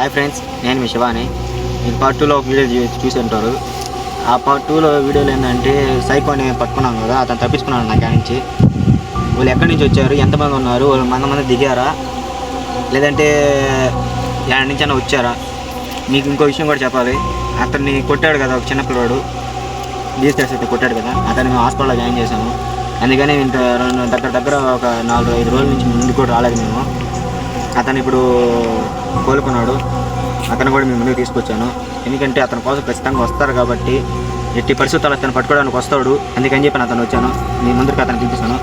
Hi friends, నేను మీ శివాని. మీకు part 2లో ఒక వీడియో చూసి ఉంటారు. ఆ పార్ట్ 2లో వీడియోలో ఏంటంటే సైకోని పట్టుకున్నాం కదా, అతను తప్పించుకున్నాడు నా నుంచి. వాళ్ళు ఎక్కడి నుంచి వచ్చారు, ఎంతమంది ఉన్నారు, వాళ్ళు మంది దిగారా లేదంటే ఎక్కడి నుంచి అయినా వచ్చారా. మీకు ఇంకో విషయం కూడా చెప్పాలి. అతన్ని కొట్టాడు కదా ఒక చిన్నపిల్లవాడు, డీఎస్ఎస్ అయితే కొట్టాడు కదా, అతన్ని మేము హాస్పిటల్లో జాయిన్ చేశాము. అందుకని ఇంత దగ్గర ఒక 4-5 రోజుల నుంచి ముందు కూడా రాలేదు మేము. అతను ఇప్పుడు కోలుకున్నాడు. అతను కూడా మేము ముందుకు తీసుకొచ్చాను. ఎందుకంటే అతని కోసం ఖచ్చితంగా వస్తారు కాబట్టి, ఎట్టి పరిస్థితుల్లో అతను పట్టుకోవడానికి వస్తాడు. అందుకని చెప్పి అతను వచ్చాను. మీ ముందుకు అతను చూపిస్తాను.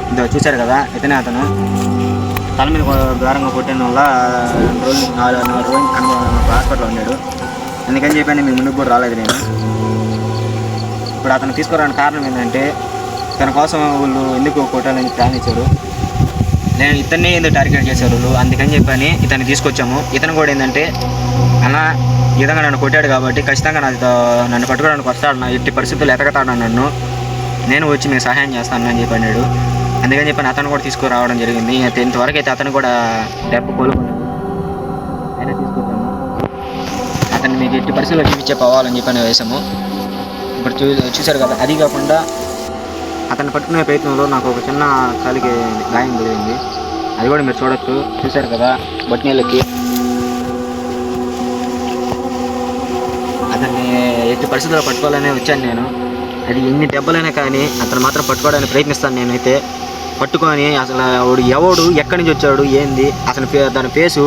ఇంత చూశారు కదా, ఇతనే అతను. తల మీద గారంగా కొట్టిన వల్ల 4 రోజులు హాస్పిటల్లో ఉన్నాడు. అందుకని చెప్పి మీ ముందుకు కూడా రాలేదు నేను. ఇప్పుడు అతను తీసుకోవడానికి కారణం ఏంటంటే, తన కోసం వాళ్ళు ఎందుకు కొట్టాలని ప్లాన్ ఇచ్చారు. నేను ఇతన్ని ఎందుకు టార్గెట్ చేశారు వాళ్ళు, అందుకని చెప్పని ఇతన్ని తీసుకొచ్చాము. ఇతను కూడా ఏంటంటే, అన్న ఈ విధంగా నన్ను కొట్టాడు కాబట్టి ఖచ్చితంగా నన్ను పట్టుకోవడానికి వస్తాడు, నా ఎట్టి పరిస్థితులు ఎతకతాడు నన్ను, నేను వచ్చి మీకు సహాయం చేస్తాను అని చెప్పి అన్నాడు. అందుకని చెప్పని అతను కూడా తీసుకురావడం జరిగింది. ఇంతవరకు అయితే అతను కూడా దెబ్బ కోలుకున్నాడు. అయినా తీసుకొచ్చాము. అతన్ని మీకు ఎట్టి పరిస్థితుల్లో చూపించే పోవాలని చెప్పని వేసాము. ఇప్పుడు చూశారు కదా. అది కాకుండా అతన్ని పట్టుకునే ప్రయత్నంలో నాకు ఒక చిన్న కాలికి గాయం జరిగింది. అది కూడా మీరు చూడొచ్చు. చూశారు కదా, బొట్టినీళ్ళకి అతన్ని ఎట్టి పరిస్థితుల్లో పట్టుకోవాలనే వచ్చాను నేను. అది ఎన్ని దెబ్బలైనా కానీ అతను మాత్రం పట్టుకోవడానికి ప్రయత్నిస్తాను నేనైతే. పట్టుకొని అసలు ఎవడు ఎక్కడి నుంచి వచ్చాడు ఏంది అసలు దాని ఫేసు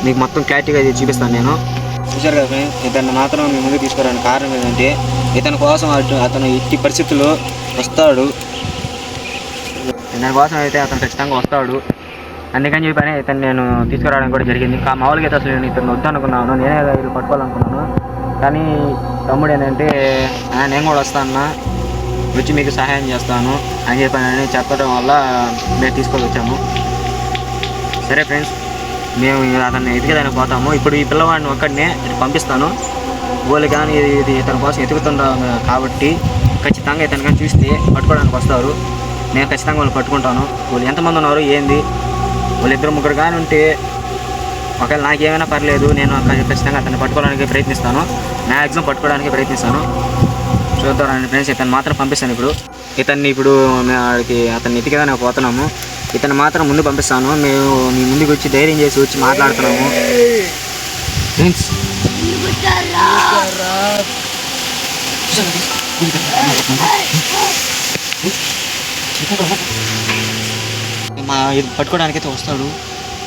మీకు మొత్తం క్లారిటీగా చూపిస్తాను నేను. చూశారు కదా, ఇతన్ని మాత్రం మీ ముందుకు తీసుకోవడానికి కారణం ఏంటంటే, ఇతని కోసం అతను ఎట్టి పరిస్థితుల్లో వస్తాడు. దానికోసం అయితే అతను ఖచ్చితంగా వస్తాడు. అందుకని చెప్పి ఇతను నేను తీసుకురావడం కూడా జరిగింది. మామూలుగా అయితే అసలు నేను ఇతను వద్దనుకున్నాను, నేనే ఇది పట్టుకోవాలనుకున్నాను. కానీ తమ్ముడు ఏంటంటే, నేను కూడా వస్తాను, వచ్చి మీకు సహాయం చేస్తాను అని చెప్పి చెప్పడం వల్ల మేము తీసుకొని వచ్చాము. సరే ఫ్రెండ్స్, మేము అతన్ని ఎతికేదానికి పోతాము. ఇప్పుడు ఈ పిల్లవాడిని ఒక్కడినే పంపిస్తాను. వాళ్ళు కానీ ఇది ఇతని కోసం ఎతుకుతున్నాను కాబట్టి ఖచ్చితంగా ఇతను కానీ చూస్తే పట్టుకోవడానికి వస్తారు. నేను ఖచ్చితంగా వాళ్ళు పట్టుకుంటాను. వాళ్ళు ఎంతమంది ఉన్నారు ఏంది, వాళ్ళు 2-3 కానీ ఉంటే ఒకవేళ నాకేమైనా పర్లేదు, నేను ఖచ్చితంగా అతన్ని పట్టుకోవడానికి ప్రయత్నిస్తాను. మ్యాక్సిమం పట్టుకోవడానికి ప్రయత్నిస్తాను. చూద్దాం ఫ్రెండ్స్, ఇతను మాత్రం పంపిస్తాను. ఇతన్ని అతన్ని ఎతికేదానికి పోతున్నాము. ఇతను మాత్రం ముందు పంపిస్తాను. మేము మీ ముందుకు వచ్చి ధైర్యం చేసి వచ్చి మాట్లాడుతున్నాము ఫ్రెండ్స్. పట్టుకోవడానికి అయితే వస్తాడు.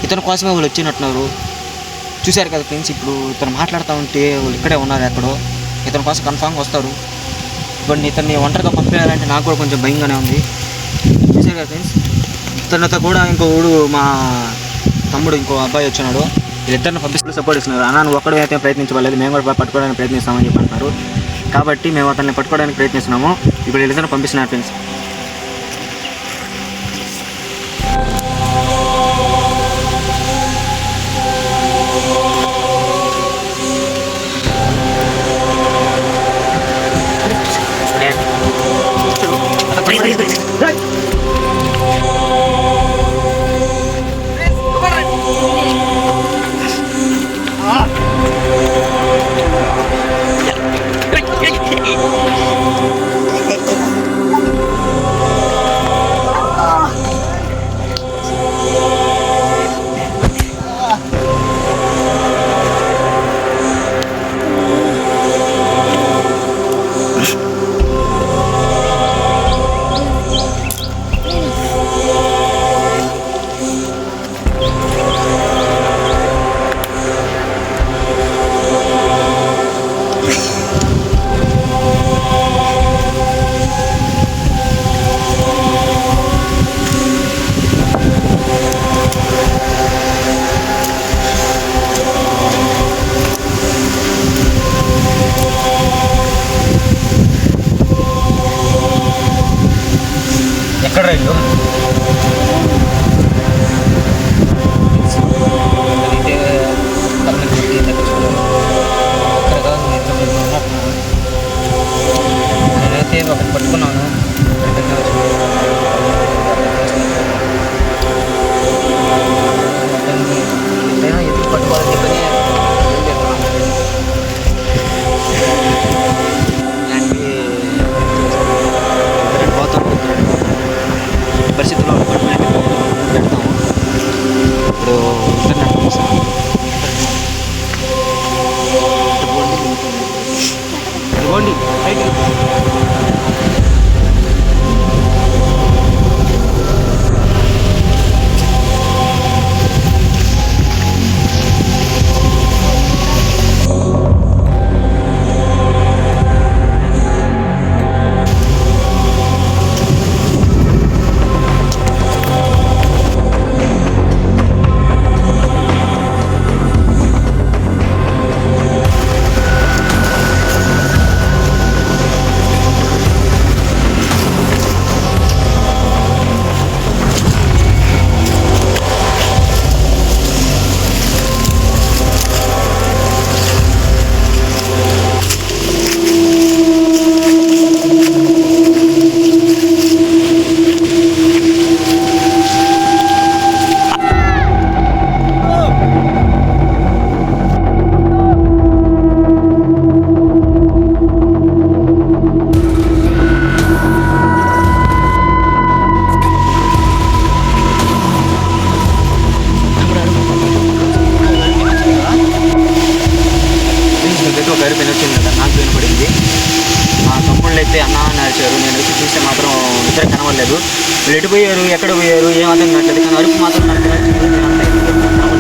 ఇతని కోసమే వాళ్ళు వచ్చినట్టున్నారు. చూశారు కదా ఫ్రెండ్స్. ఇప్పుడు ఇతను మాట్లాడుతూ ఉంటే వాళ్ళు ఇక్కడే ఉన్నారు ఎక్కడో. ఇతని కోసం కన్ఫామ్గా వస్తారు. ఇప్పుడు ఇతన్ని ఒంటరిగా పంపించాలంటే నాకు కూడా కొంచెం భయంగానే ఉంది. చూశారు కదా ఫ్రెండ్స్. ఇతనితో కూడా ఇంకోడు మా తమ్ముడు ఇంకో అబ్బాయి వచ్చినాడు. వీళ్ళిద్దరిని పంపిస్తూ సపోర్ట్ ఇస్తున్నారు. అన్న ఒక్కడే అయితే ప్రయత్నించలేదు, మేము కూడా పట్టుకోవడానికి ప్రయత్నిస్తామని చెప్పి అంటున్నారు. కాబట్టి మేము అతన్ని పట్టుకోవడానికి ప్రయత్నిస్తున్నాము. ఇప్పుడు వీళ్ళిద్దరిని పంపిస్తున్నారు ఫ్రెండ్స్. ఎక్కడ రైలు నేనైతే ఒకటి పట్టుకున్నాను. ఎదురు పట్టుకోవాలని చెప్పని కావట్లేదు. వీళ్ళు ఎటు పోయారు, ఎక్కడ పోయారు ఏం అర్థం కావట్లేదు. కానీ అరుపు మాత్రం నాకు నచ్చింది. నేనంతా ఎందుకు కనబడలేదు.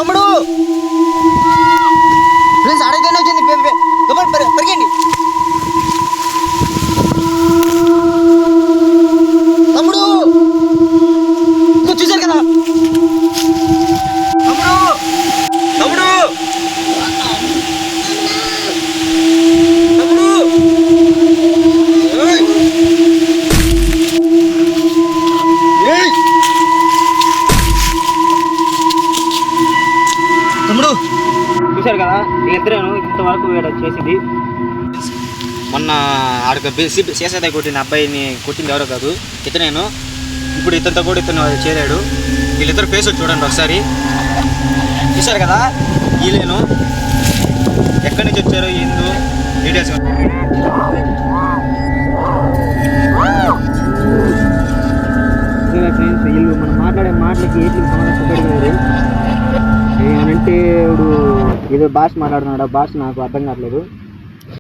తమ్ముడు ఫ్రెండ్స్ అడగనే వచ్చింది. పరిగండి తమ్ముడు, నువ్వు చూశారు కదా తమ్ముడు. తమ్ముడు తమ్ముడు తమ్ముడు చూశారు కదా వీళ్ళిద్దరేను ఇంతవరకు వీడ చేసింది. మొన్న ఆడికి చేసేదే కొట్టిన అబ్బాయిని కొట్టింది ఎవరో కాదు, ఇతనేను. ఇప్పుడు ఇతనితో కూడా ఇతను చేరాడు. వీళ్ళిద్దరు ఫేస్ చూడండి ఒకసారి. చూశారు కదా వీళ్ళేను ఎక్కడి నుంచి వచ్చారు ఏందో డీటెయిల్స్. ఫ్రెండ్స్ వీళ్ళు మనం మాట్లాడే మాటలకి ఏట్లు సమాధానం ఏమంటే ఇప్పుడు ఏదో భాష మాట్లాడుతున్నాడు. ఆ భాష నాకు అర్థం కావట్లేదు.